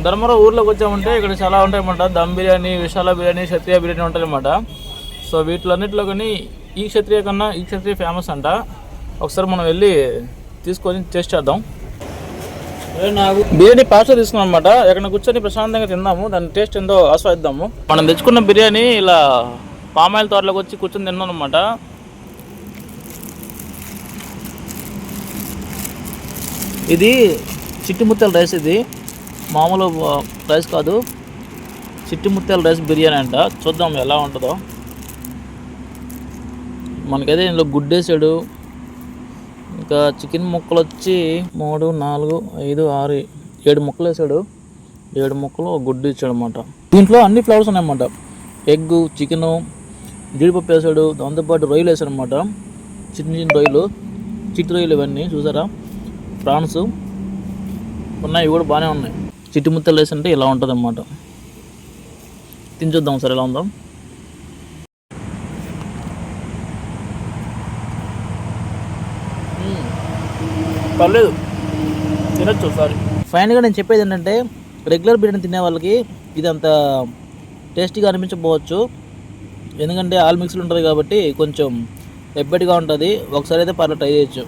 ధర్మవరం ఊర్లోకి వచ్చామంటే ఇక్కడ చాలా ఉంటాయన్నమాట. దమ్ బిర్యానీ, విశాల బిర్యానీ, క్షత్రియ బిర్యానీ ఉంటాయన్నమాట. సో వీటిలన్నింటిలో కానీ ఈ క్షత్రియ కన్నా ఈ క్షత్రియ ఫేమస్ అంట. ఒకసారి మనం వెళ్ళి తీసుకొని టేస్ట్ చేద్దాం. బిర్యానీ పార్సల్ తీసుకున్నాం అనమాట. ఎక్కడ కూర్చొని ప్రశాంతంగా తిందాము, దాని టేస్ట్ ఏందో ఆస్వాదిద్దాము. మనం తెచ్చుకున్న బిర్యానీ ఇలా పామాయిల్ తోటలోకి వచ్చి కూర్చొని తిన్నాం అనమాట. ఇది చిట్టిముత్యాల రైస్, ఇది మామూలు రైస్ కాదు, చిట్టిముత్యాల రైస్ బిర్యానీ అంట. చూద్దాం ఎలా ఉంటుందో. మనకైతే ఇందులో గుడ్డేసాడు, ఇంకా చికెన్ ముక్కలు వచ్చి 3, 4, 5, 6, 7 ముక్కలు వేసాడు. 7 ముక్కలు గుడ్డు ఇచ్చాడు అనమాట. దీంట్లో అన్ని ఫ్లేవర్స్ ఉన్నాయన్నమాట. ఎగ్, చికెను, జీడిపప్పు వేసాడు, దాంతోపాటు రొయ్యలు వేసాడు అనమాట. చిన్న చిన్న రొయ్యలు, చిట్టి రొయ్యలు, ఇవన్నీ చూసారా, ప్రాన్స్ ఉన్నాయి, ఇవి కూడా బాగానే ఉన్నాయి. చిట్టి ముత్తలు వేసింటే ఇలా ఉంటుంది అన్నమాట. తిని చూద్దాం సరే ఎలా ఉందాం. పర్లేదు, తినొచ్చు ఒకసారి. ఫైనల్గా నేను చెప్పేది ఏంటంటే, రెగ్యులర్ బిర్యానీ తినే వాళ్ళకి ఇది అంత టేస్టీగా అనిపించకపోవచ్చు, ఎందుకంటే ఆల్ మిక్స్లు ఉంటుంది కాబట్టి కొంచెం ఎబ్బెట్గా ఉంటుంది. ఒకసారి అయితే పర్లేదు ట్రై చేయొచ్చు.